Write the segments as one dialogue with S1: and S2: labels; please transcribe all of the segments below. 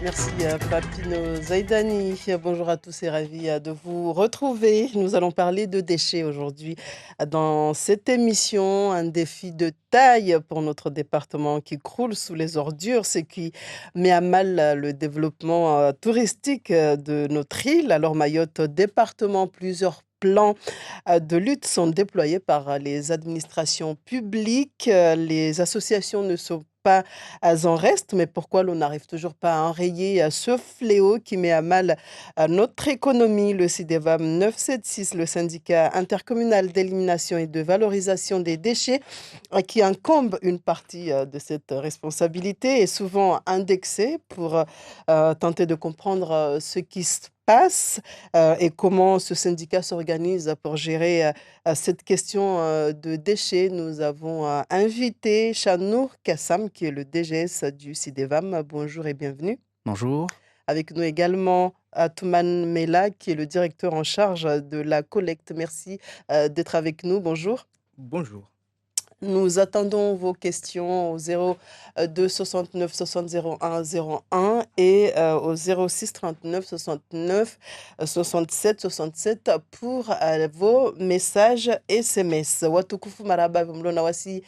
S1: Merci Papino Zaidani. Bonjour à tous et ravi de vous retrouver. Nous allons parler de déchets aujourd'hui. Dans cette émission, un défi de taille pour notre département qui croule sous les ordures, ce qui met à mal le développement touristique de notre île. Alors Mayotte, département, plusieurs plans de lutte sont déployés par les administrations publiques. Les associations ne sont pas en reste, mais pourquoi l'on n'arrive toujours pas à enrayer ce fléau qui met à mal notre économie? Le CIDEVAM 976, le syndicat intercommunal d'élimination et de valorisation des déchets, qui incombe une partie de cette responsabilité, est souvent indexé pour tenter de comprendre ce qui se passe et comment ce syndicat s'organise pour gérer cette question de déchets. Nous avons invité Chanour Kassam, qui est le DGS du CIDEVAM. Bonjour et bienvenue.
S2: Bonjour.
S1: Avec nous également Atoumane Mela, qui est le directeur en charge de la collecte. Merci d'être avec nous. Bonjour.
S2: Bonjour.
S1: Nous attendons vos questions au 02 69 60 01 01 et au 06 39 69 67 67 pour vos messages SMS. Watukufu maraba vumlona wasi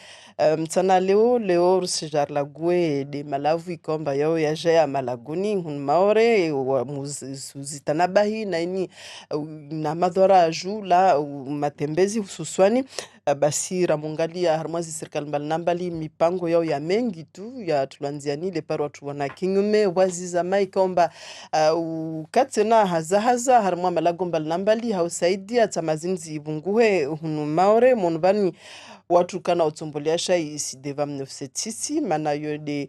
S1: mtsana leo rusijar la gue de malavu ikomba yao yaje ya malaguni hun maore wa muzitanabahi na ini na madhara jula matembezi hususwani basi ramungalia harmazi serikali mbalimbali mipango yao ya mengi tu ya tulanziani le paro watu wana kinyume waziza mai kwamba ukatsena haza harma malago mbalimbali hausaidia tamazinzi bunguhe hunu maore monbani watu kana utsomboleasha isideva 976 maana yode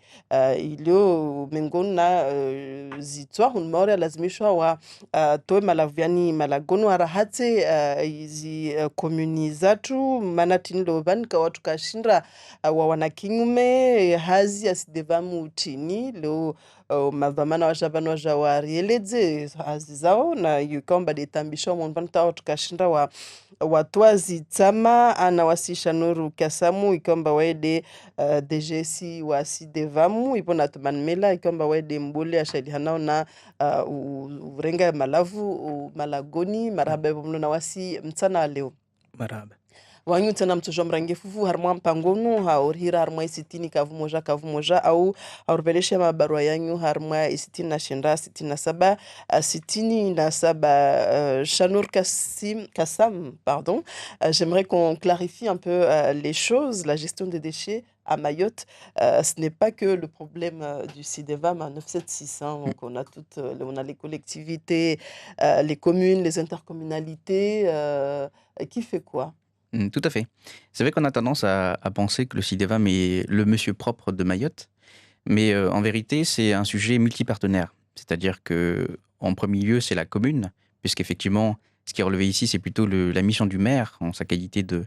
S1: ilio mengoni na zitwa hunu maore lazimishwa wa toe malaviani malagono arahate izi komuni zatu maana tinindo vanika watu kashinda wa wanakinyume hazi asidevamu tini leo madhamana washabana warieleze hazi zao na yukomba detambisha mwanvanta watu kashinda wa watwazi tsama anawasisha Nuru Kasamu ikomba wede DGC wa sidevamu ipo na tumanmela ikomba wede mbole ashali hanao na urenga malavu malagoni maraba mlo na wasi mtsana leo
S2: Marhaba.
S1: wanyu tena mtojo mrangefufu harmwa mpangonu haurhira harmwa isitini kavu moja au haurvelesha mabarua yanyu harmwa isitini na shenda sitini na saba sitini na saba. Chanour Kassam, pardon. J'aimerais qu'on clarifie un peu les choses, la gestion des déchets à Mayotte. Ce n'est pas que le problème du CIDEVAM à 976. Donc on a on a les collectivités, les communes, les intercommunalités. Qui fait quoi?
S2: Tout à fait. C'est vrai qu'on a tendance à penser que le CIDEVAM est le monsieur propre de Mayotte, mais en vérité, c'est un sujet multipartenaire. C'est-à-dire que, en premier lieu, c'est la commune, puisqu'effectivement, ce qui est relevé ici, c'est plutôt la mission du maire, en sa qualité de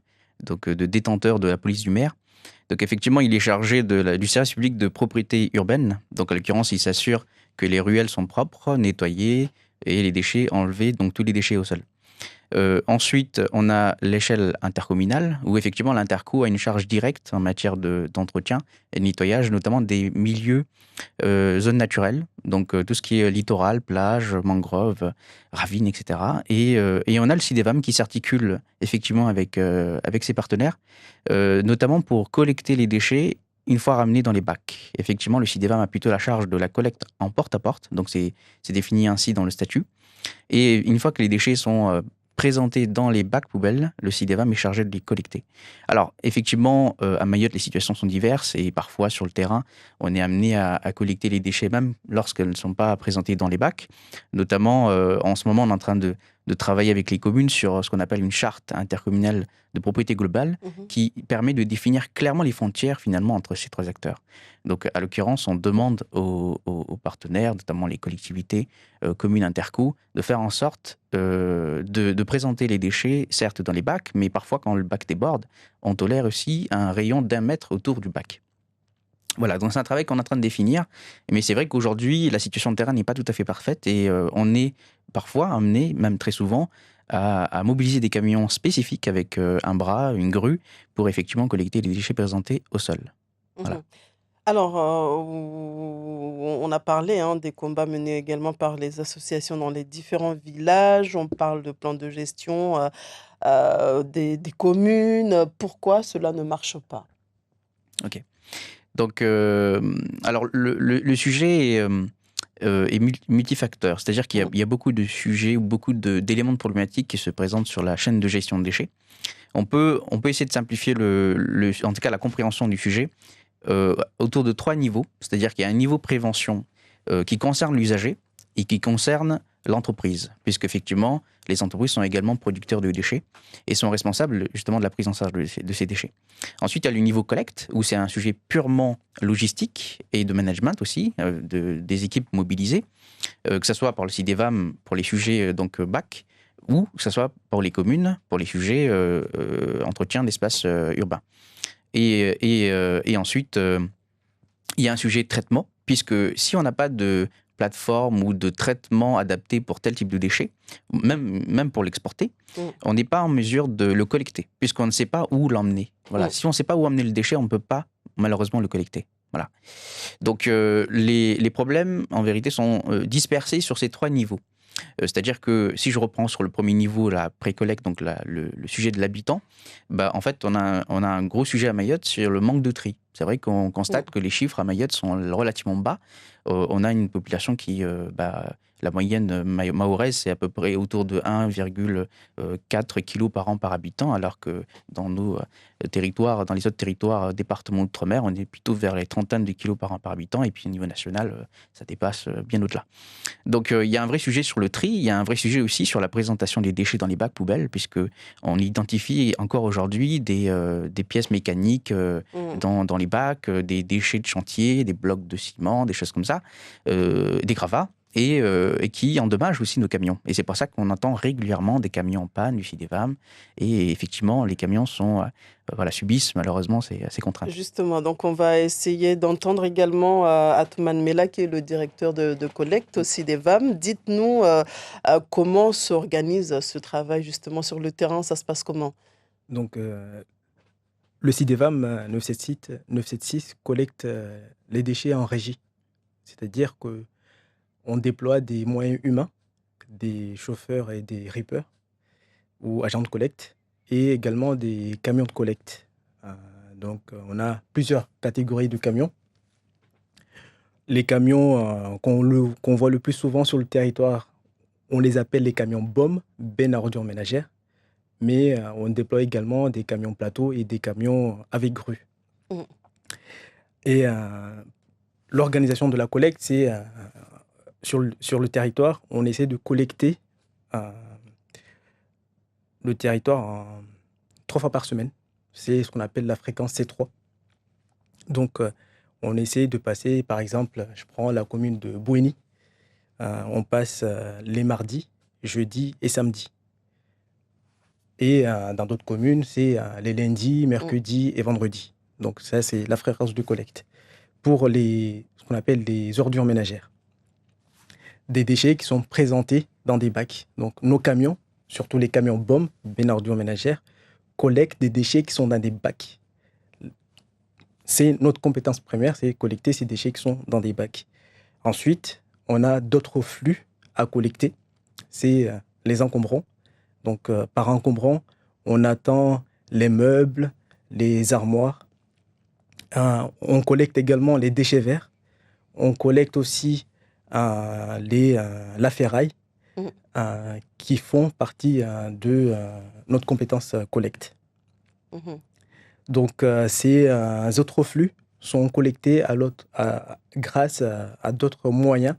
S2: détenteur de la police du maire. Donc effectivement, il est chargé du service public de propriété urbaine. Donc en l'occurrence, il s'assure que les ruelles sont propres, nettoyées, et les déchets enlevés, donc tous les déchets au sol. Ensuite, on a l'échelle intercommunale, où effectivement l'interco a une charge directe en matière d'entretien et de nettoyage, notamment des milieux, zones naturelles, donc tout ce qui est littoral, plage, mangrove, ravines, etc. Et on a le CIDEVAM qui s'articule effectivement avec ses partenaires, notamment pour collecter les déchets une fois ramenés dans les bacs. Effectivement, le CIDEVAM a plutôt la charge de la collecte en porte-à-porte, donc c'est défini ainsi dans le statut. Et une fois que les déchets sont présentés dans les bacs poubelles, le CIDEVAM est chargé de les collecter. Alors, effectivement, à Mayotte, les situations sont diverses et parfois, sur le terrain, on est amené à collecter les déchets même lorsqu'elles ne sont pas présentées dans les bacs. Notamment, en ce moment, on est en train de travailler avec les communes sur ce qu'on appelle une charte intercommunale de propriété globale qui permet de définir clairement les frontières, finalement, entre ces trois acteurs. Donc, à l'occurrence, on demande aux partenaires, notamment les collectivités, communes, interco, de faire en sorte de présenter les déchets, certes dans les bacs, mais parfois quand le bac déborde, on tolère aussi un rayon d'1 mètre autour du bac. Voilà, donc c'est un travail qu'on est en train de définir, mais c'est vrai qu'aujourd'hui, la situation de terrain n'est pas tout à fait parfaite et on est parfois amené, même très souvent, à mobiliser des camions spécifiques avec un bras, une grue, pour effectivement collecter les déchets présentés au sol. Voilà.
S1: Alors, on a parlé des combats menés également par les associations dans les différents villages. On parle de plans de gestion des communes. Pourquoi cela ne marche pas?
S2: Ok. Donc, alors le sujet est multifacteur, c'est-à-dire qu'il y a,
S1: Mm.
S2: il y a beaucoup de sujets ou beaucoup d'éléments de problématiques qui se présentent sur la chaîne de gestion de déchets. On peut essayer de simplifier en tout cas la compréhension du sujet autour de 3 niveaux, c'est-à-dire qu'il y a un niveau prévention qui concerne l'usager et qui concerne l'entreprise, puisque effectivement les entreprises sont également producteurs de déchets et sont responsables justement de la prise en charge de ces déchets. Ensuite, il y a le niveau collecte, où c'est un sujet purement logistique et de management aussi, des équipes mobilisées, que ce soit par le CIDEVAM pour les sujets BAC, ou que ce soit pour les communes, pour les sujets entretien d'espaces urbains. Et ensuite, il y a un sujet de traitement, puisque si on n'a pas de plateforme ou de traitement adapté pour tel type de déchets, même pour l'exporter,
S1: Mm.
S2: on n'est pas en mesure de le collecter, puisqu'on ne sait pas où l'emmener. Voilà.
S1: Mm.
S2: Si on ne sait pas où emmener le déchet, on ne peut pas malheureusement le collecter. Voilà. Donc les problèmes, en vérité, sont dispersés sur ces 3 niveaux. C'est-à-dire que si je reprends sur le premier niveau, la pré-collecte, donc le sujet de l'habitant, bah, en fait, on a un gros sujet à Mayotte sur le manque de tri. C'est vrai qu'on
S1: Mm.
S2: constate que les chiffres à Mayotte sont relativement bas. On a une population qui, la moyenne mahoraise, c'est à peu près autour de 1,4 kg par an par habitant, alors que dans nos territoires, dans les autres territoires, départements d'outre-mer, on est plutôt vers les trentaines de kilos par an par habitant, et puis au niveau national, ça dépasse bien au-delà. Donc il y a un vrai sujet sur le tri, il y a un vrai sujet aussi sur la présentation des déchets dans les bacs poubelles, puisque on identifie encore aujourd'hui des pièces mécaniques
S1: Mm.
S2: dans les bacs, des déchets de chantier, des blocs de ciment, des choses comme ça, des gravats. Et qui endommagent aussi nos camions. Et c'est pour ça qu'on entend régulièrement des camions en panne du CIDEVAM. Et effectivement, les camions subissent malheureusement ces contraintes.
S1: Justement, donc on va essayer d'entendre également Atoumane Mela, qui est le directeur de collecte aussi des VAM. Dites-nous comment s'organise ce travail justement sur le terrain, ça se passe comment?
S3: Donc, le CIDEVAM 976 collecte les déchets en régie. C'est-à-dire qu'on déploie des moyens humains, des chauffeurs et des rippers ou agents de collecte, et également des camions de collecte. Donc, on a plusieurs catégories de camions. Les camions qu'on voit le plus souvent sur le territoire, on les appelle les camions BOM, bennes à ordures ménagères. Mais on déploie également des camions plateaux et des camions avec grue.
S1: Mm.
S3: Et l'organisation de la collecte, c'est sur le territoire, on essaie de collecter le territoire 3 fois par semaine. C'est ce qu'on appelle la fréquence C3. Donc, on essaie de passer, par exemple, je prends la commune de Bouéni, on passe les mardis, jeudis et samedis. Et dans d'autres communes, c'est les lundis, mercredis et vendredis. Donc ça, c'est la fréquence de collecte. Pour ce qu'on appelle les ordures ménagères. Des déchets qui sont présentés dans des bacs. Donc nos camions, surtout les camions BOM, bennes à ordures ménagères, collectent des déchets qui sont dans des bacs. C'est notre compétence première, c'est collecter ces déchets qui sont dans des bacs. Ensuite, on a d'autres flux à collecter. C'est les encombrants. Donc, par encombrant, on attend les meubles, les armoires. On collecte également les déchets verts. On collecte aussi la ferraille
S1: Mm.
S3: qui font partie de notre compétence collecte.
S1: Mhm.
S3: Donc, ces autres flux sont collectés grâce à d'autres moyens,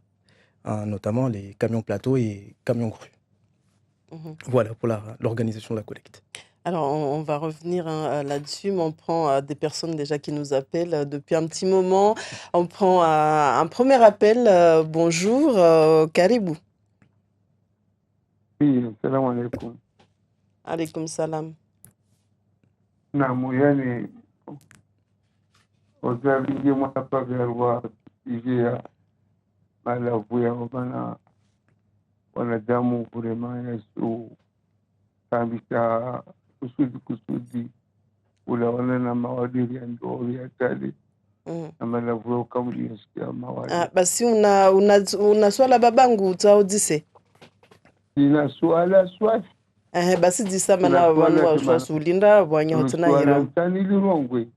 S3: notamment les camions plateaux et camions grues.
S1: Mhm.
S3: Voilà pour l'organisation de la collecte.
S1: Alors, on va revenir là-dessus, mais on prend des personnes déjà qui nous appellent depuis un petit moment. On prend un premier appel. Bonjour, Karibou.
S4: Oui, assalamu alaikum.
S1: Alaykoum salam.
S4: Naam, yani wazalingie mwanapagarwa ijia malavu yao bana wanadamu kurema yasu kambisha kusudi ula wana na mawadiri ya ndori ya tali na malavu yao kama ulisikia mawali.
S1: Basi una swala babangu utaudise.
S4: Ina swala swati.
S1: Basi disa mana wanu wa swasulinda wanya hotuna hira.
S4: Swala tani lirongwe.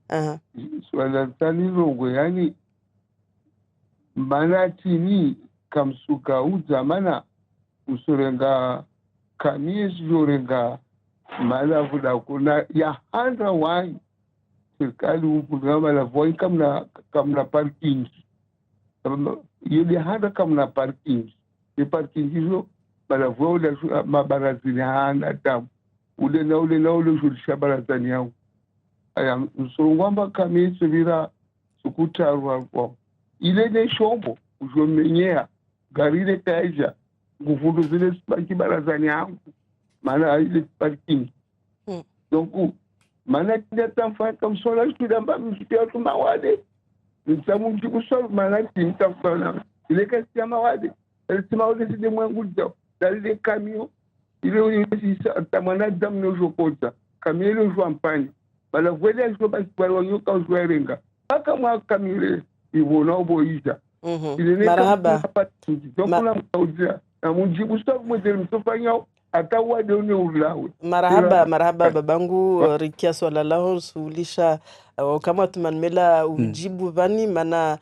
S4: Swala tani lirongwe yani mana tini kamsuka uza mana usorenga kamisi yorenga malavu da kuna ya handa wani serikali upunga malavu wani kamna parking yede handa kamna parking e parking hizo malavu wale mabarazini hana damu ule na julisha barazani yangu aya usorongwamba kamisi vira sukutaru kwa ile ne shombo ujomenyea garire kaija ngufundu zile sipaki barazani yangu maana ile parking donc maana tinda tamfa kamsola shudamba msikia tu mawade nitamu mtikusol maana tintamfana ile kasi ya mawade sima wale side mwangu zao dalile kamio ile tamana dam no jokota kamio ile joampani bala vwele ajo basi kwa nyoka uzoerenga aka mwa kamile ibona oboiza
S1: marhaba marhaba babangu rikia swala lao suulisha kama tumanmela ujibu vani mana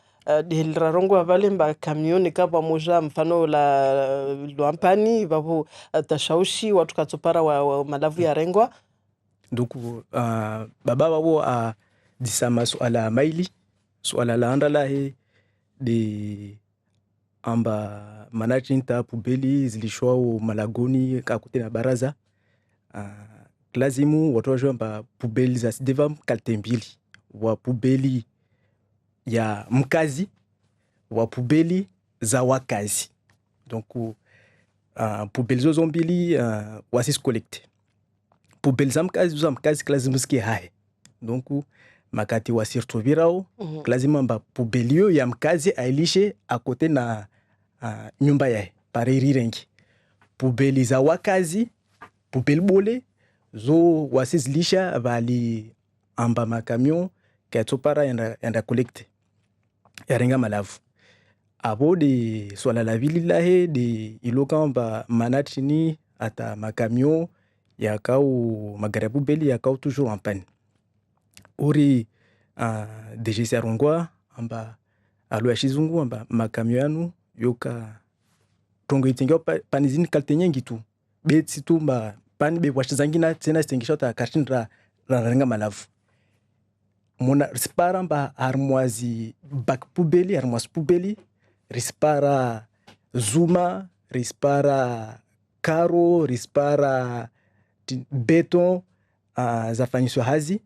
S1: dihilrarongo avale mba kamioni ka pamoja mfano la luampani vapo tashaushi watu katopara wa malavu ya rengwa
S3: nduku baba wao disama swala maili swala la andala he de amba manachinta pubeli zilishwao malagoni kakute na baraza lazimu watu wajua amba pubeli za sideva kalte mbili wa pubeli ya mkazi wa pubeli za wakazi donc pubeli zozo mbili wasis collecte pubeli za mkazi lazimu sikie hai donc makati wasirtovirao lazima mba pubelio ya mkazi ailishe akote na nyumba yae pareri rengi pubeli za wakazi pubeli bole zo wasizilisha vali amba makamion katopara yanda collecte yarenga malavu abo de swala la vili lahe de iloka mba manatini ata makamion yakau magara pubeli yakau toujours en panne uri DGC Arongwa amba alu ya shizungu amba makamio yanu yoka tongo itingeo panizini kalte nyengi tu beti tu mba pani be washizangina tena stengisha ta kashinra rarenga malavu mona rispara mba armoisi bak pubeli armoisi pubeli rispara zuma rispara karo rispara beton zafanyiswa hazi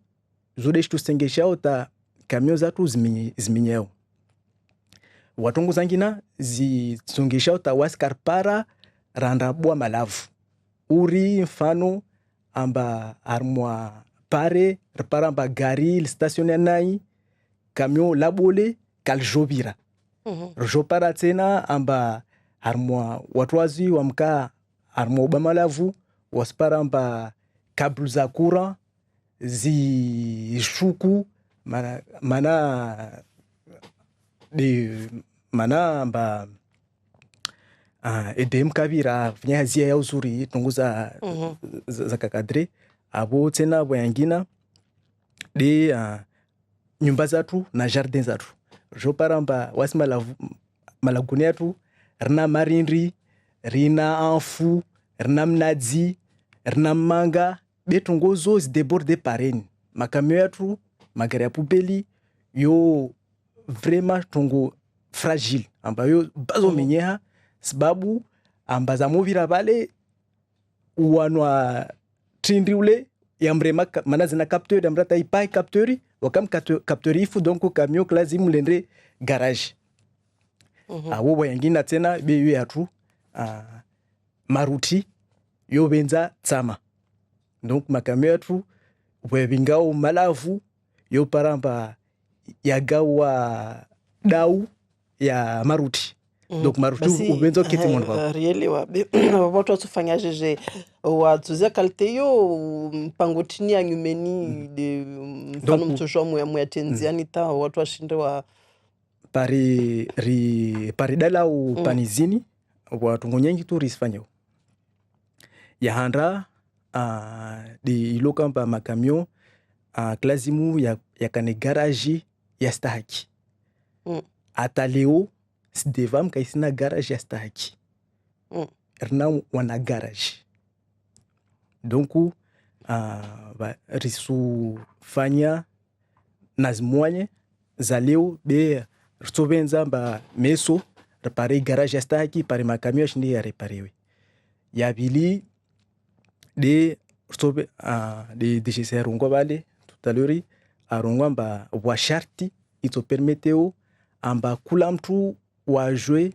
S3: zode shitu stengeshao ta kamio zatu zminyeo watongo zangina zisongeshao ta waskarpara randabua malavu uri mfano amba armwa pare repara amba gari statione nai kamio labole kaljobira rjopara tena amba armwa watu wazi wamka armwa ubamalavu waspara amba kablu za courant zishuku mana amba edem kavira vnya hazia ya uzuri tunguza za kakadre abo tena boyangina de nyumba zatu na jardin zatu joparamba wasi malaguni yatu rina marindri rina anfu rina mnadzi rina manga betongo zo zideborde pareni makamio yatu magari ya pubeli yo vraiment tongo fragile ambayo bazo menyeha sababu amba za movira vale uwanwa trindri ule ya mrema mana zina capteur amrata ipai capteuri wakam capteur ifu donc camion lazima lendre garage awo boyangina tena be yatu maruti yo benza tsama donc makamio yatu webingao malavu yo paramba yagawa dau ya maruti donc maro tu ubenzo kiti munhu wako
S1: really watu watufanyaje watuza kalteyo mpango chini ya nyumeni de mfano mtosho mwe tenziani ta watu washinde wa
S3: pari dala u panizini watu ngonyengi tu risfanyo yahandra de iloka mpa makamio klazimu ya kane garage ya stahaki ataleo sidevam kaisina garage ya stahaki erna wana garage donc risu fanya nazimwanye zaleo be ritovenza mba meso repare garage ya stahaki pare makamio shindi ya reparewe yabili de ritobe de DGCR rongwa bale tutalori arongwa mba washarti ito permeteo amba kula mtu wajwe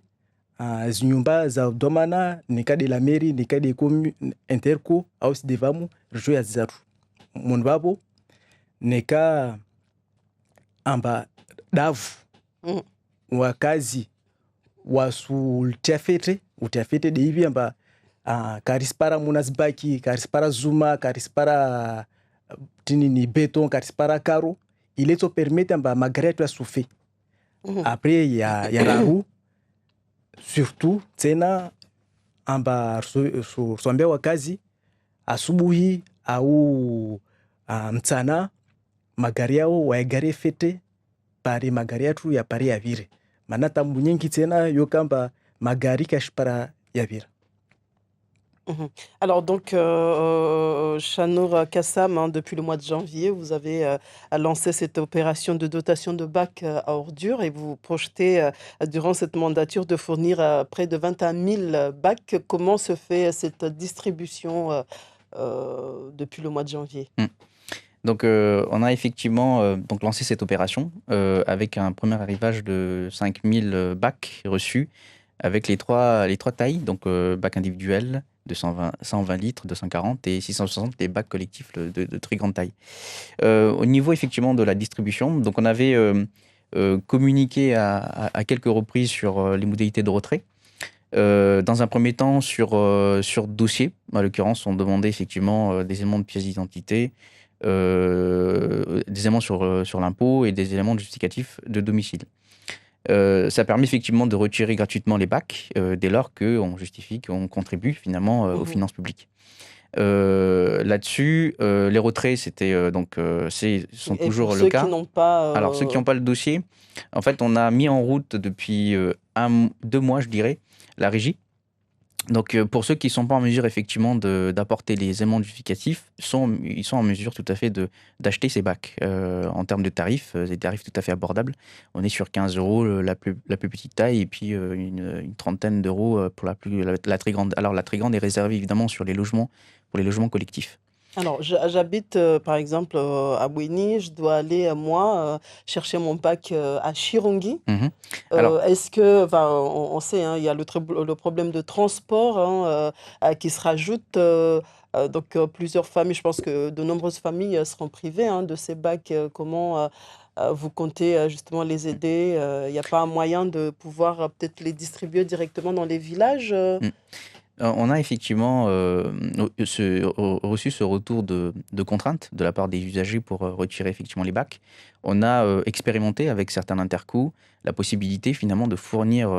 S3: zinyumba za domana nikade la meri nikade komu interco au sidevamu rjwe ya zizatu mundu babo neka amba davu wakazi wasu utiafete de hivi amba karispara munazibaki karispara zuma karispara tinini beton karispara karo ileto permete amba magari tu asufe après ya rahu surtout tena amba swambia wakazi asubuhi au mchana magari yao waegare fete pare magari yatu ya pare ya vire mana tambu nyingi tena yokamba magari kashpara ya vire.
S1: Alors donc, Chanour Kassam, depuis le mois de janvier, vous avez lancé cette opération de dotation de bacs à ordures et vous projetez durant cette mandature de fournir près de 21 000 bacs. Comment se fait cette distribution depuis le mois de janvier?
S2: Donc, on a effectivement donc lancé cette opération avec un premier arrivage de 5 000 bacs reçus avec les trois tailles, donc bac individuel de 120 litres, 240 et 660 les bacs collectifs de très grande taille. Au niveau effectivement de la distribution, donc on avait communiqué à quelques reprises sur les modalités de retrait. Dans un premier temps sur dossier, en l'occurrence on demandait effectivement des éléments de pièces d'identité, des éléments sur l'impôt et des éléments justificatifs de domicile. Ça permet effectivement de retirer gratuitement les bacs dès lors qu'on justifie qu'on contribue finalement aux finances publiques. Là-dessus, les retraits, c'était sont toujours le cas. Alors ceux qui n'ont pas le dossier, en fait, on a mis en route depuis 2 mois, je dirais, la régie. Donc pour ceux qui ne sont pas en mesure effectivement d'apporter les éléments justificatifs, ils sont en mesure tout à fait d'acheter ces bacs. En termes de tarifs, des tarifs tout à fait abordables. On est sur 15 € la plus petite taille et puis une trentaine d'euros pour la très grande. Alors la très grande est réservée évidemment pour les logements collectifs.
S1: Alors, j'habite par exemple à Bouini, je dois aller moi chercher mon bac à Chirongi. Est-ce que, on sait, il y a le problème de transport qui se rajoute. Donc plusieurs familles, je pense que de nombreuses familles seront privées de ces bacs. Comment vous comptez justement les aider? Il n'y a pas un moyen de pouvoir peut-être les distribuer directement dans les villages?
S2: On a effectivement reçu ce retour de contrainte de la part des usagers pour retirer effectivement les bacs. On a expérimenté avec certains intercos la possibilité finalement de fournir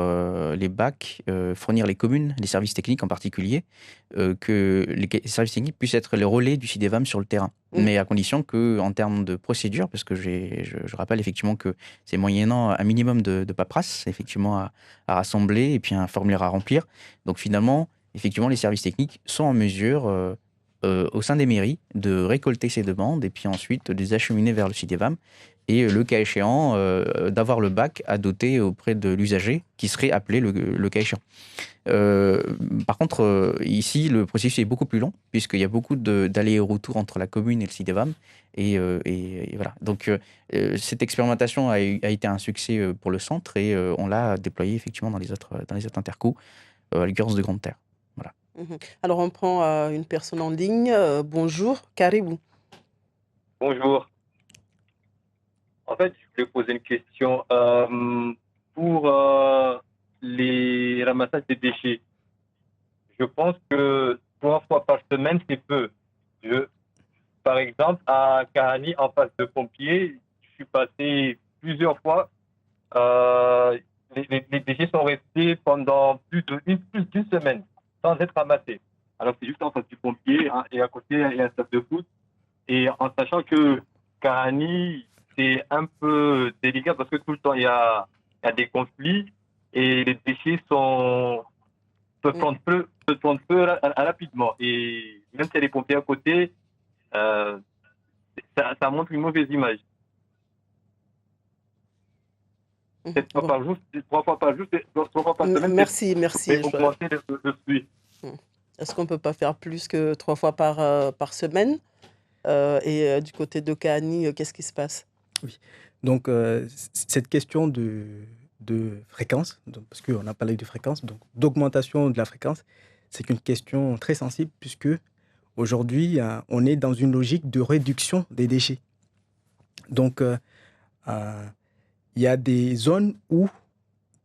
S2: les bacs, fournir les communes, les services techniques en particulier, que les services techniques puissent être les relais du CIDEVAM sur le terrain. Mais à condition qu'en termes de procédure, parce que je rappelle effectivement que c'est moyennant un minimum de paperasse effectivement à rassembler et puis un formulaire à remplir. Donc finalement, effectivement, les services techniques sont en mesure, au sein des mairies, de récolter ces demandes et puis ensuite de les acheminer vers le CIDEVAM et, le cas échéant, d'avoir le bac à doter auprès de l'usager qui serait appelé le cas échéant. Par contre, ici, le processus est beaucoup plus long puisqu'il y a beaucoup d'allers-retours entre la commune et le CIDEVAM. Et voilà. Donc, cette expérimentation a été un succès pour le centre et on l'a déployé effectivement dans les autres intercos, à l'occurrence de Grande Terre. Voilà.
S1: Alors, on prend une personne en ligne. Bonjour, Caribou.
S5: Bonjour. En fait, je voulais poser une question. Pour les et ramassage des déchets. Je pense que 3 fois par semaine, c'est peu. Par exemple, à Kahani, en face de pompiers, je suis passé plusieurs fois. Euh, les déchets sont restés pendant plus d'une semaine sans être ramassés. Alors, c'est juste en face du pompier, hein, et à côté, il y a un stade de foot. Et en sachant que Kahani, c'est un peu délicat parce que tout le temps, il y a des conflits et les déchets peuvent prendre feu rapidement. Et même s'il y a des pompiers à côté, euh, ça montre une mauvaise image. C'est
S1: Bon.
S5: 3 fois par jour, 3 fois par semaine,
S1: Merci.
S5: c'est augmenter le flux.
S1: Est-ce qu'on ne peut pas faire plus que 3 fois par semaine? Du côté de Kahani, qu'est-ce qui se passe?
S3: Oui. Donc, cette question de fréquence, parce qu'on a parlé de fréquence, donc d'augmentation de la fréquence, c'est une question très sensible puisque aujourd'hui, on est dans une logique de réduction des déchets. Donc, il y a des zones où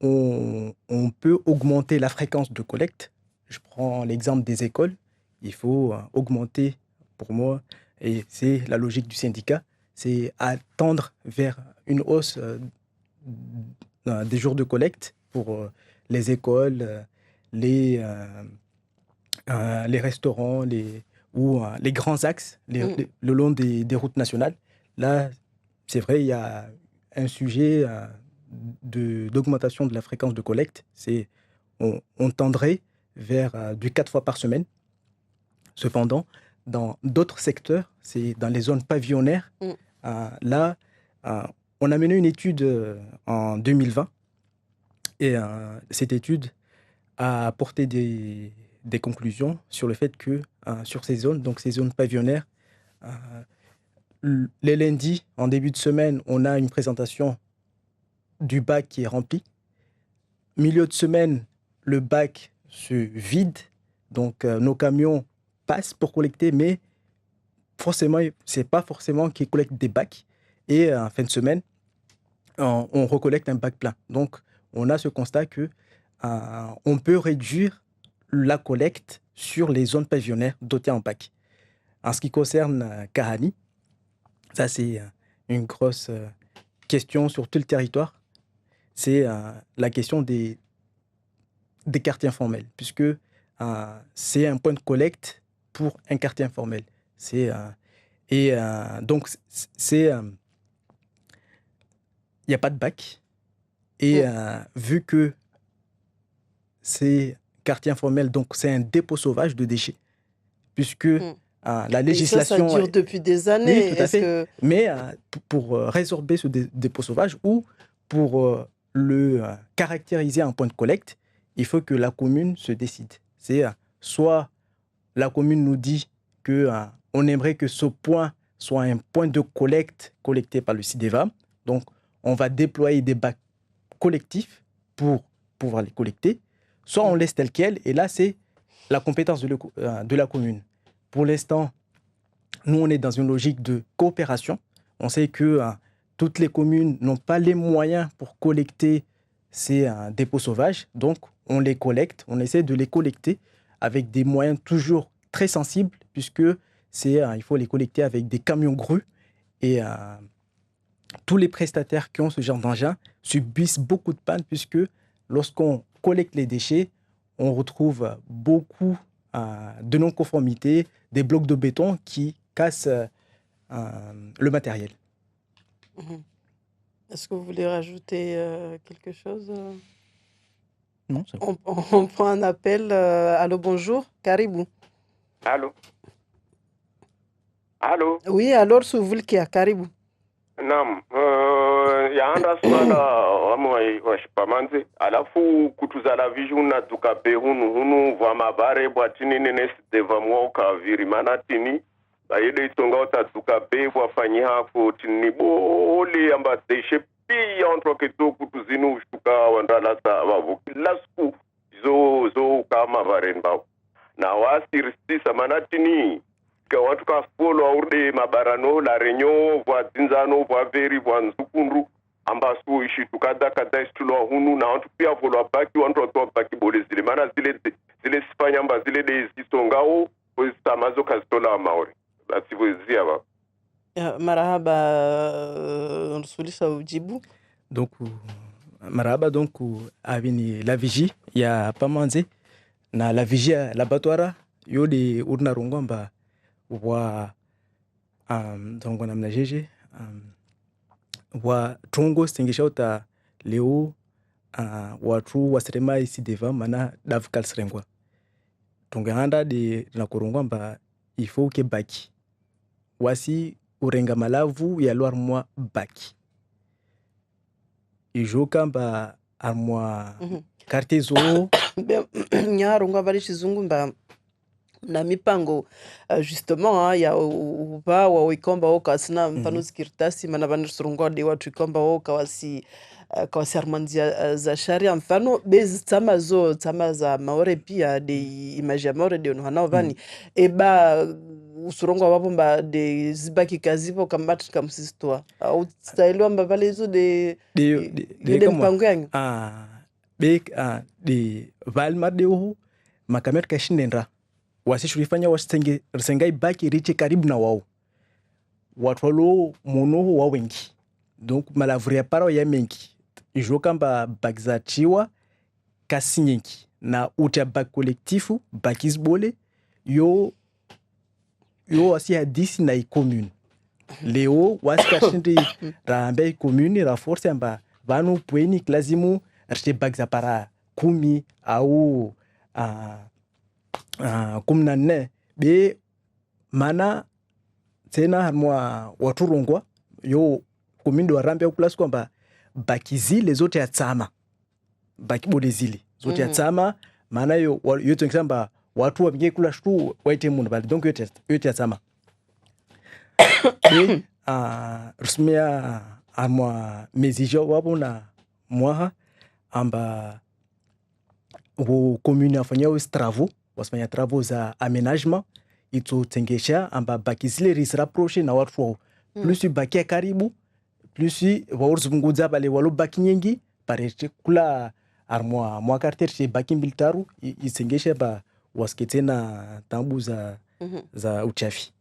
S3: on peut augmenter la fréquence de collecte. Je prends l'exemple des écoles. Il faut augmenter, pour moi, et c'est la logique du syndicat, c'est attendre vers une hausse des jours de collecte pour les écoles, les restaurants, ou les grands axes le long des routes nationales. Là, c'est vrai, il y a un sujet d'augmentation de la fréquence de collecte. On tendrait vers du 4 fois par semaine. Cependant, dans d'autres secteurs, c'est dans les zones pavillonnaires. Là, on a mené une étude en 2020 et cette étude a apporté des conclusions sur le fait que sur ces zones, donc ces zones pavillonnaires, les lundis, en début de semaine, on a une présentation du bac qui est rempli. Milieu de semaine, le bac se vide. Donc, nos camions passent pour collecter, mais forcément, ce n'est pas forcément qu'ils collectent des bacs. Et en fin de semaine, on recollecte un bac plein. Donc, on a ce constat que on peut réduire la collecte sur les zones pavillonnaires dotées en bac. En ce qui concerne Kahani, ça, c'est une grosse question sur tout le territoire. C'est la question des quartiers informels, puisque c'est un point de collecte pour un quartier informel. Donc, il n'y a pas de bac. Et vu que c'est quartier informel, donc c'est un dépôt sauvage de déchets, puisque la législation...
S1: ça dure depuis des années.
S3: Oui, tout à fait. Mais pour résorber ce dépôt sauvage ou pour le caractériser en point de collecte, il faut que la commune se décide. C'est soit la commune nous dit qu'on aimerait que ce point soit un point de collecte collecté par le CIDEVA. Donc, on va déployer des bacs collectifs pour pouvoir les collecter. Soit on laisse tel quel, et là, c'est la compétence de la commune. Pour l'instant, nous, on est dans une logique de coopération. On sait que toutes les communes n'ont pas les moyens pour collecter ces dépôts sauvages. Donc, on les collecte, on essaie de les collecter avec des moyens toujours très sensibles, puisque il faut les collecter avec des camions grues. Et tous les prestataires qui ont ce genre d'engin subissent beaucoup de pannes, puisque lorsqu'on collecte les déchets, on retrouve beaucoup de non-conformités, des blocs de béton qui cassent le matériel.
S1: Est-ce que vous voulez rajouter quelque chose?
S2: Non, c'est bon.
S1: On prend un appel. Allô, bonjour. Karibu.
S6: Allô? Allô?
S1: Oui, alors Souvulkia, Karibu.
S6: Naam, yaanda swala wamwe washipamanze alafu kutuzala vijuna dukabe hunu vama bare bwatini nene sideva mwoka viri manatini baide itonga utadukabe bwafanyi hako tini bole amba deshe pia ontroketo kutuzinu ushtuka wandala sa wavuki lasku zo kama varenba na wasirisi manatini ka watu ka folo aurde mabarano la renyo vwa zinzano vwa veri vwa nzukundu ambasu ishi tukada kada istulo hunu na watu pia volwa baki watu watu baki bole zile maana zile sifanya amba zile de zisongao kuzitamazo kazitola maori ativozia ba
S1: Marahaba, Nsulisha ujibu.
S3: Donc, maraba donc avini la vigie ya pamanze na la vigie ya laboratoire yo de urna rongomba wa donc namna jeje wa tongo stingishauta leo watu wasirema isi deva mana davkal srengwa tungehanda de na kurongomba il faut que baki wasi urenga malavu ya loir moi baki ijo kamba armwa quartier zo
S1: Nyarungwa bali chizungu mba na mipango justement ya uba wa ikomba oka sina mfano zikirtasi mana bani surungwa de watu ikomba oka wasi armandia za sharia mfano bezi tama za maore pia de image ya maore de onohana vani eba usurongwa wapo mba de zibaki kazipo kamati kamsisitoa au stailo mba pale hizo de mpango yangu
S3: de valmar de uhu makamer kashinendra wasishulifanya wasengai baki riche karibu na wao watu walo monoho wa wengi donc malavuri ya paro ya mengi ijo kamba bagzatiwa kasinyenki na utia bak kolektifu bakisbole yo wasi hadisi na commune leo wasi kashindi rambe commune ra force amba vanu pweni klazimu rite bagza para 10 au 14 be mana tena harmwa watu rongwa yo commune wa rambe plus kwamba baki zile zote ya tsama baki bode zile zote ya tsama maana yo yote nkamba watu wapige kula shtu waite mundu bali donc yote ya tsama et rusmia amwa mezijo wabona mwaha amba wo commune afanya os travaux wasfanya travaux za aménagement ito tengesha amba baki zile ris rapprocher na watu wao plus baki karibu plus wauruzunguza bale walo baki nyingi parete kula armwa mwa quartier chez baki militaru isengesha ba waskete na tambu za uchafi.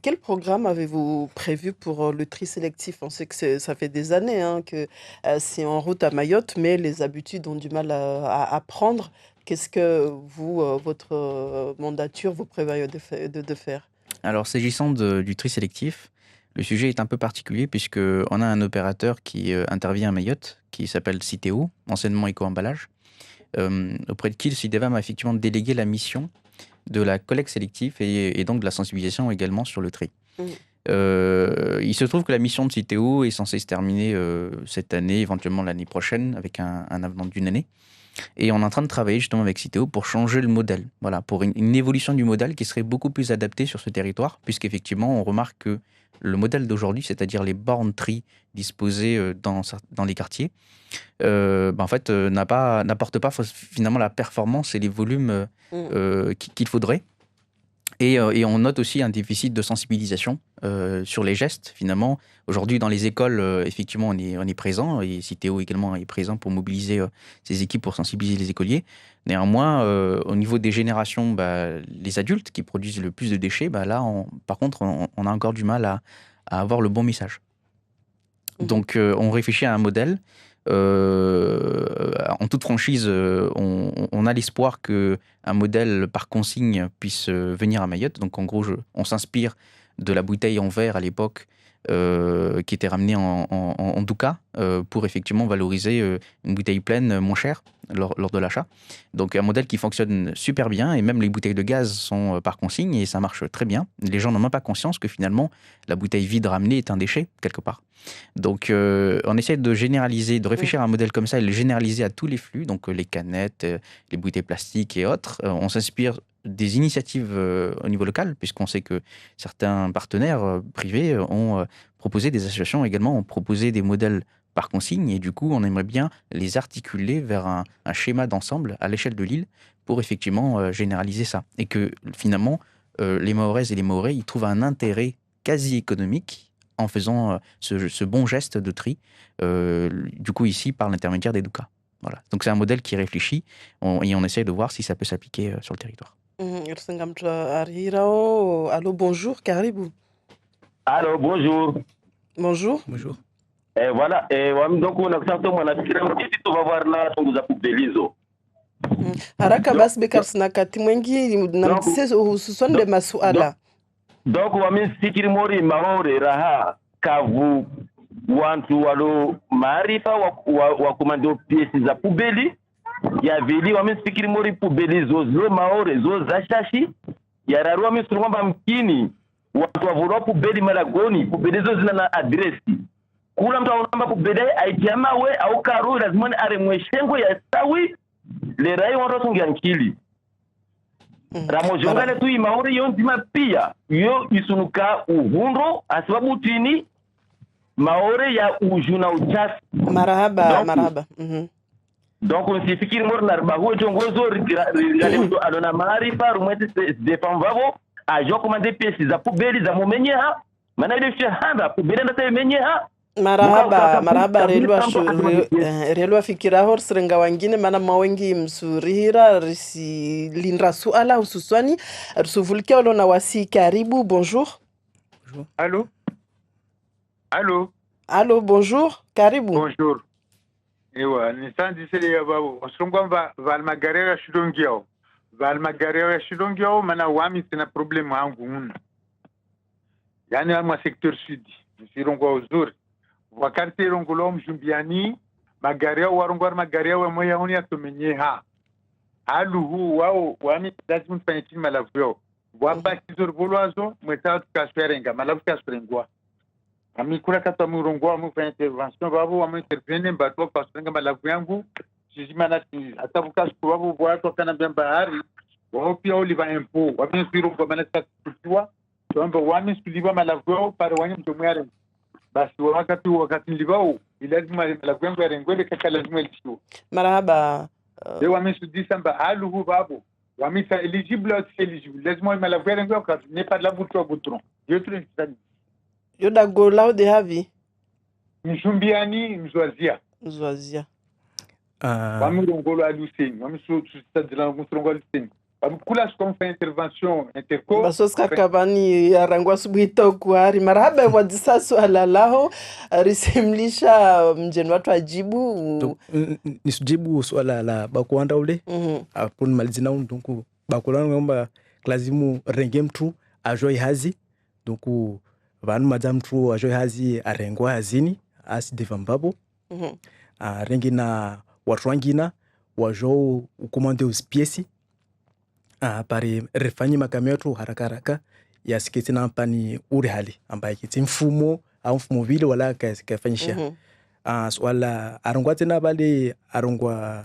S1: Quel programme avez-vous prévu pour le tri sélectif? On sait que ça fait des années que c'est en route à Mayotte, mais les habitudes ont du mal à prendre. Qu'est-ce que vous, votre mandature, vous prévoyez de faire?
S2: Alors, s'agissant du tri sélectif, le sujet est un peu particulier puisqu'on a un opérateur qui intervient à Mayotte, qui s'appelle Citeo, anciennement Éco-Emballage, auprès de qui le CIDEVAM a effectivement délégué la mission de la collecte sélective et donc de la sensibilisation également sur le tri. Il se trouve que la mission de Citeo est censée se terminer cette année, éventuellement l'année prochaine, avec un avenant d'une année. Et on est en train de travailler justement avec Citeo pour changer le modèle, voilà, pour une évolution du modèle qui serait beaucoup plus adaptée sur ce territoire, puisqu'effectivement on remarque que le modèle d'aujourd'hui, c'est-à-dire les bornes tri disposées dans les quartiers, en fait n'apporte pas finalement la performance et les volumes qu'il faudrait. Et on note aussi un déficit de sensibilisation sur les gestes, finalement. Aujourd'hui, dans les écoles, effectivement, on est présent, et Citeo également est présent pour mobiliser ses équipes pour sensibiliser les écoliers. Néanmoins, au niveau des générations, les adultes qui produisent le plus de déchets, là, par contre, on a encore du mal à avoir le bon message. Donc, on réfléchit à un modèle. En toute franchise, on a l'espoir qu'un modèle par consigne puisse venir à Mayotte. Donc en gros, on s'inspire de la bouteille en verre à l'époque qui était ramenée en douka pour effectivement valoriser une bouteille pleine moins chère lors de l'achat. Donc un modèle qui fonctionne super bien, et même les bouteilles de gaz sont par consigne et ça marche très bien. Les gens n'ont même pas conscience que finalement la bouteille vide ramenée est un déchet quelque part. Donc on essaie de généraliser, de réfléchir à un modèle comme ça et le généraliser à tous les flux, donc les canettes, les bouteilles plastiques et autres. On s'inspire des initiatives au niveau local, puisqu'on sait que certains partenaires privés ont proposé, des associations également ont proposé des modèles par consigne, et du coup on aimerait bien les articuler vers un schéma d'ensemble à l'échelle de l'île pour effectivement généraliser ça. Et que finalement les Mahoraises et les Mahorais, ils trouvent un intérêt quasi économique en faisant ce bon geste de tri, du coup ici par l'intermédiaire des doukas. Voilà. Donc c'est un modèle qui réfléchit et on essaye de voir si ça peut s'appliquer sur le territoire.
S1: Allô, bonjour, karibu.
S7: Allô, bonjour.
S1: Bonjour.
S3: Bonjour.
S7: Voilà, donc on a tu vas voir là, on vous a coupé l'ISO.
S1: Haraka basi bekarsi na kati mwengi na mtise hususonde masuala.
S7: Donc wamefikiri mori maore raha kavu wantu walo maarifa wa komando piesi za pubeli ya vili wamefikiri mori pubeli zozo maore zo za shashi ya raru wamefikiri kwamba mkini watu wavurwa pubeli malagoni pubeli zo zina na adresi kula mtu anaomba pubeli aitiama we au karu lazima ni aremweshengo ya sawi le rai wanrosungia nkili ramojongane tu imauri yonzima pia yo isunuka uhundo asababu tini maore ya ujuna uchasi
S1: marahaba
S7: donc usifikiri mori narbahu jongozo rigale mtu alona maarifa rumwete defam vavo ajo komande piesi za pubeli za mumenyeha mana ile shahada pubeli ndate menyeha
S1: marahaba relwa fikira hor srenga wangine mana mawengi msurihira risi lindra suala hususwani rusuvulike olona wasi karibu. Bonjour. Allô, bonjour, karibu.
S8: Bonjour. Ewa nisandisele ya babu osongwa valmagarera shidongiao mana wami sina problemu hangu huna yani ama secteur sud sirongwa uzuri wakati rongulo mjumbiani magaria warongwa magaria wa moya honi atumenyeha aluhu wao wami lazima tufanye chini malavu yao wapa kizuri bolwazo mweta tukaswerenga malavu kaswerengwa ami kula kata murongwa mufanya intervention babu wa intervenir mbato kaswerenga malavu yangu jijimana atabuka babu watu kana bahari wao pia oliva impo wami sirongwa mana sakutwa tuomba wami suliva malavu yao pare wani mtomware basi wakati nilivao lazima malavu yangu yarengwe kaka lazima lisho
S1: marahaba
S8: wami sudisa mba aluhu babu wami sa eligible lazima malavu yarengwe kwa ne pas la boutron yotre tsani
S1: yoda golao de havi
S8: mjumbiani mzwazia wami rongolo aluseni wami sudila mutrongo aluseni kula siku mfa intervention interco
S1: basoska kabani arangwa subuito kuari marahaba wadisa swala lao risemlisha mjeni watu ajibu
S3: nisujibu swala la bakuanda ule hapo nimalizina donc bakulana ngomba lazimu renge mtu ajoi hazi donc vanu madam mtu ajoi hazi arengwa hazini asi devambabo rengi na watu wangina wajo ukomande uspiesi pare refanyi makamio yetu haraka ya siketi na mpani uri hali ambaye kiti mfumo au mfumo vile wala kafanyisha swala arongwa tena bale arongwa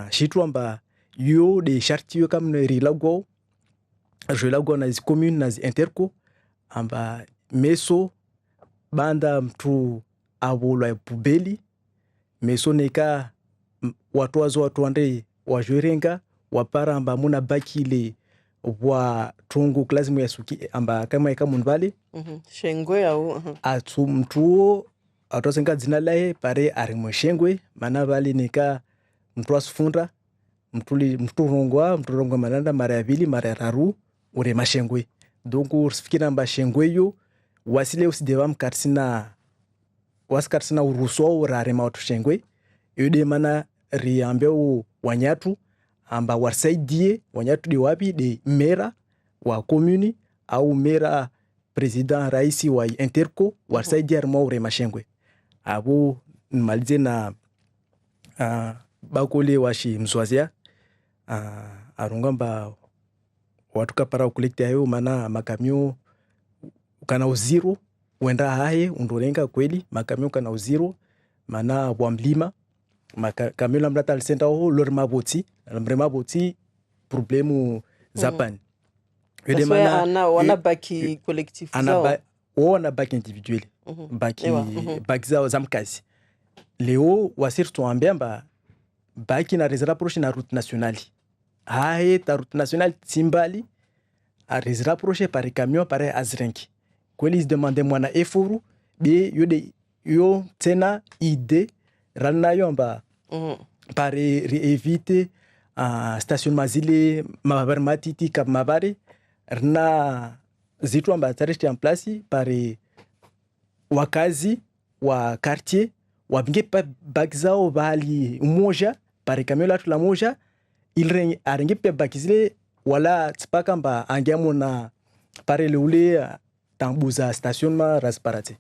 S3: shitu amba yo de charti yo kam rilago na zi commune na zi interco amba meso banda mtu abulwa pubeli meso neka watu ande wajwerenga wapara amba muna bakile wa tungu klazimu ya suki amba kama munvale
S1: shengwe au
S3: atu mtuo atosenga dzina lae pare ari mweshengwe mana vale neka mtu asufunda mtu rongwa mananda mara ya vili mara ya raru ure mashengwe donc usifikira amba shengwe yo wasile usideva mkarsina uruswa urare mautu shengwe yude mana riambeo wanyatu amba warsaidie wanyatu de wapi de mera wa commune au mera president raisi wa interco warsaidie armo ure mashengwe abo malize na bakole washi mswazia arungamba watu kapara kolekte hayo mana makamio kana uziro wenda haye undorenga kweli makamio kana uziro mana bwa mlima makamio la mlata alisenda ho lor maboti problemu zapani
S1: yode mana wana baki collectif zao
S3: wana baki individuel baki zao zamkazi leo wasir tuambia baki na rezera proche na route nationale haye ta route nationale timbali a rezera proche par camion pare azrenki kweli demande mwana efuru be yo tena ide ranayo amba pare evite stationnement zile mavari matiti kap mavari rina zitu amba tarishti en place pare wakazi wa quartier wabinge baki zao bali umoja pare kamela tu la moja ilre arenge pe baki zile wala tsipaka mba angiamona pare le ule tambuza stationnement rasparate.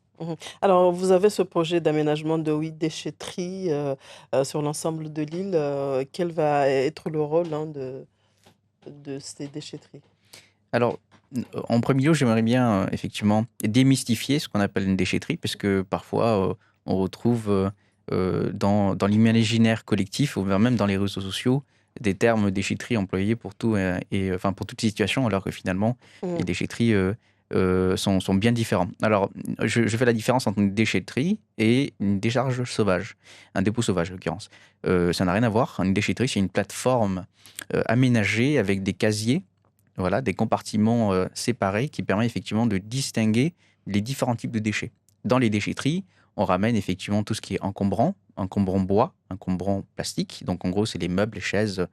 S1: Alors, vous avez ce projet d'aménagement de 8 déchetteries sur l'ensemble de l'île. Quel va être le rôle de ces déchetteries?
S2: Alors, en premier lieu, j'aimerais bien effectivement démystifier ce qu'on appelle une déchetterie, parce que parfois on retrouve dans l'imaginaire collectif, ou même dans les réseaux sociaux, des termes déchetterie employés pour tout enfin pour toute situation, alors que finalement les déchetteries sont bien différents. Alors, je fais la différence entre une déchetterie et une décharge sauvage, un dépôt sauvage en l'occurrence. Ça n'a rien à voir. Une déchetterie, c'est une plateforme aménagée avec des casiers, voilà, des compartiments séparés qui permettent effectivement de distinguer les différents types de déchets. Dans les déchetteries, on ramène effectivement tout ce qui est encombrant bois, encombrant plastique. Donc en gros, c'est les meubles, les chaises,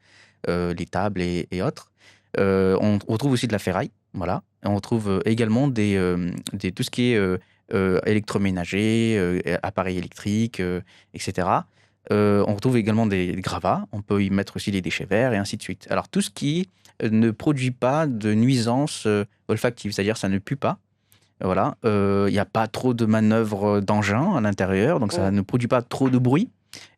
S2: les tables et autres. On retrouve aussi de la ferraille, voilà. Et on retrouve également tout ce qui est électroménager, appareils électriques, etc. On retrouve également des gravats. On peut y mettre aussi les déchets verts et ainsi de suite. Alors tout ce qui ne produit pas de nuisances olfactives, c'est-à-dire ça ne pue pas. Voilà, il n'y a pas trop de manœuvres d'engins à l'intérieur, donc ça ne produit pas trop de bruit.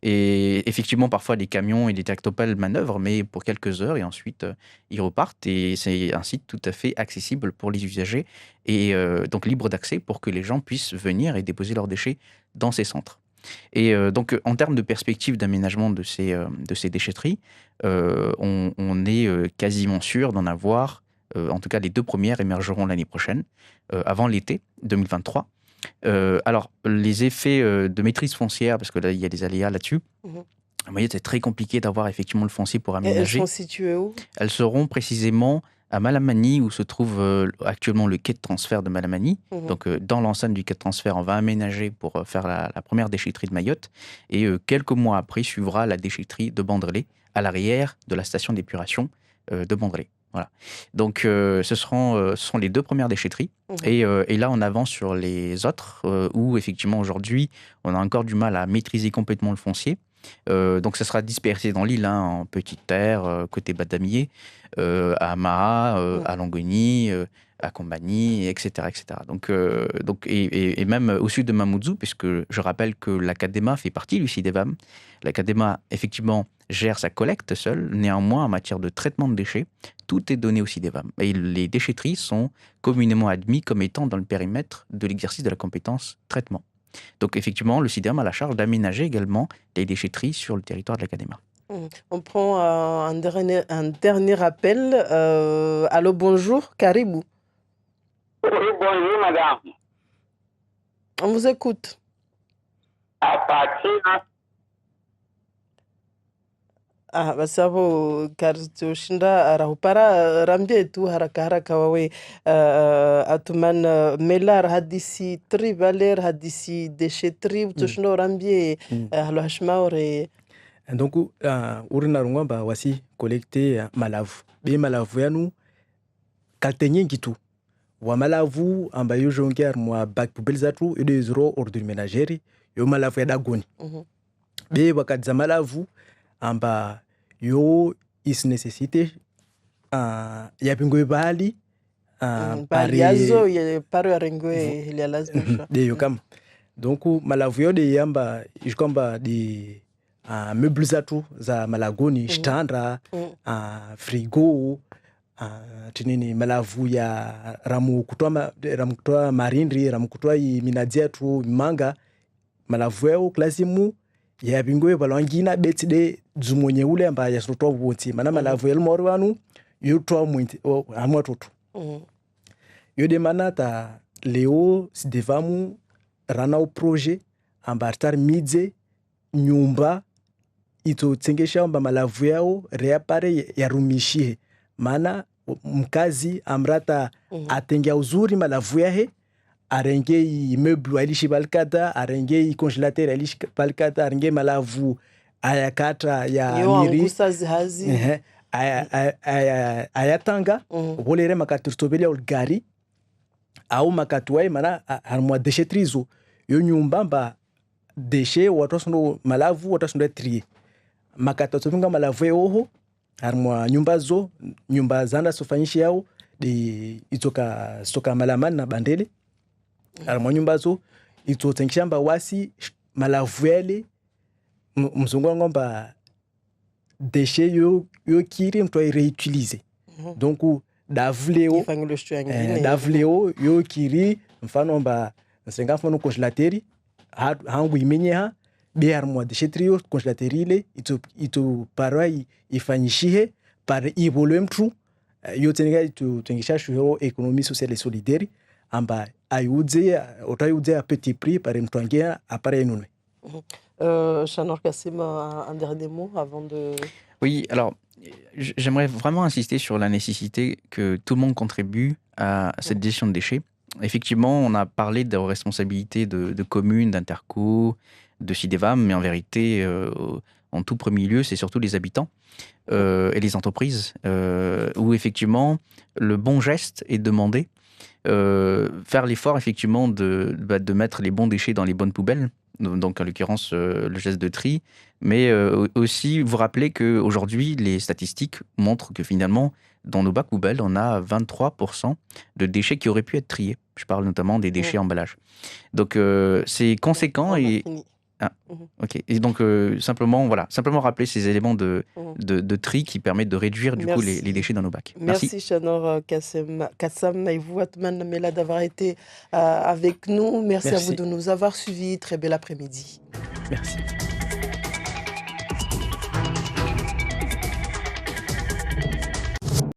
S2: Et effectivement, parfois, les camions et les tractopelles manœuvrent, mais pour quelques heures, et ensuite, ils repartent. Et c'est un site tout à fait accessible pour les usagers, et donc libre d'accès pour que les gens puissent venir et déposer leurs déchets dans ces centres. Et donc, en termes de perspective d'aménagement de ces déchetteries, on est quasiment sûr d'en avoir. En tout cas, les 2 premières émergeront l'année prochaine, avant l'été 2023. Alors, les effets de maîtrise foncière, parce que là, il y a des aléas là-dessus. Vous voyez, c'est très compliqué d'avoir effectivement le foncier pour aménager.
S1: Et elles sont situées où? Elles
S2: seront précisément à Malamani, où se trouve actuellement le quai de transfert de Malamani. Donc, dans l'enceinte du quai de transfert, on va aménager pour faire la première déchetterie de Mayotte. Et quelques mois après, suivra la déchetterie de Bandrélé, à l'arrière de la station d'épuration de Bandrélé. Voilà. Donc, ce sont les 2 premières déchetteries. Et là, on avance sur les autres, où effectivement, aujourd'hui, on a encore du mal à maîtriser complètement le foncier. Donc, ça sera dispersé dans l'île, en Petite Terre, côté Badamier, à Maha, à Longoni, à Combani, etc. etc. Donc, et même au sud de Mamoudzou, puisque je rappelle que la CADEMA fait partie du CIDEVAM. La CADEMA, effectivement, gère sa collecte seule. Néanmoins, en matière de traitement de déchets, tout est donné au CIDEVAM. Et les déchetteries sont communément admis comme étant dans le périmètre de l'exercice de la compétence traitement. Donc, effectivement, le CIDEVAM a la charge d'aménager également les déchetteries sur le territoire de la CADEMA.
S1: On prend un dernier appel. Allô, bonjour, Caribou.
S9: Oui, bonjour, madame.
S1: On vous écoute.
S9: À partir
S1: sababu karzoshinda rahupara rambie tu haraka haraka wawe atuman melar hadisi tri valer hadisi déchetterie utoshinda rambie halo hashmaure.
S3: Donc urina rungwamba wasi collecter malavu be malavu yanu kaltenye gitu wa malavu ambayo jongear mwa bac poubelle zatu ede zero ordre ménagère yo malavu ya dagoni be wakati malavu amba yo is necessité ya pingwe bali
S1: pari yazo ya paro ya rengwe ile lazima
S3: de yo kama donc malavu yo de yamba ikwamba de meubles zatu za malagoni shtandra frigo tinini malavu ya ramu kutoa marindri ramu kutoa minazi yetu manga malavu yao klasimu ya bingwe balangina betide zumonye ule amba ya sotoa woti mana malavu el morwanu yotoa mwinti amwa toto yode manata leo sidevamu rana o projet amba artar midze nyumba ito tsengesha amba malavu yao reapare yarumishie mana mkazi amrata atengea uzuri malavu yahe arenge immeuble alishi balkata, arenge congélateur alishi balkata, arenge malavu ayakata ya
S1: Yo
S3: miri
S1: angusa zihazi.
S3: ayatanga volere makati ritobelia ulgari au makati wai mana harmwa déchetterie yo nyumba mba déchet watosundo malavu watosundo trier makati watovinga malavu oho harmwa nyumba zanda sofanyishi yao de itoka soka malamani na bandele harmwa nyumba zo itotengisha mba wasi malavu yale mzungu ngomba déchet yo kiri mtu ai réutiliser donc davleo yo kiri mfano mba nsenga mfano congelateri hangu imenyeha be harmwa déchetterie yo congelateri ile ito parai ifanyishihe par ivolue mtu yo tenga tengisha shuhero économie sociale et solidaire amba ayudze otayudze à petit prix par mtu angia apare nunwe.
S1: Chanor Kassim, un dernier mot avant de...
S2: Oui, alors, j'aimerais vraiment insister sur la nécessité que tout le monde contribue à cette gestion de déchets. Effectivement, on a parlé de responsabilités de communes, d'interco, de CIDEVAM, mais en vérité, en tout premier lieu, c'est surtout les habitants et les entreprises, où effectivement, le bon geste est demandé. Faire l'effort, effectivement, de mettre les bons déchets dans les bonnes poubelles, donc en l'occurrence le geste de tri, mais aussi vous rappeler qu'aujourd'hui les statistiques montrent que finalement dans nos bacs poubelles on a 23% de déchets qui auraient pu être triés. Je parle notamment des déchets emballages. Donc c'est conséquent et... Ah, ok. Et donc simplement rappeler ces éléments de tri qui permettent de réduire du coup les déchets dans nos bacs.
S1: Merci Chanor Kassam et vous Atman Mela d'avoir été avec nous. Merci à vous de nous avoir suivis. Très bel après-midi.
S3: Merci.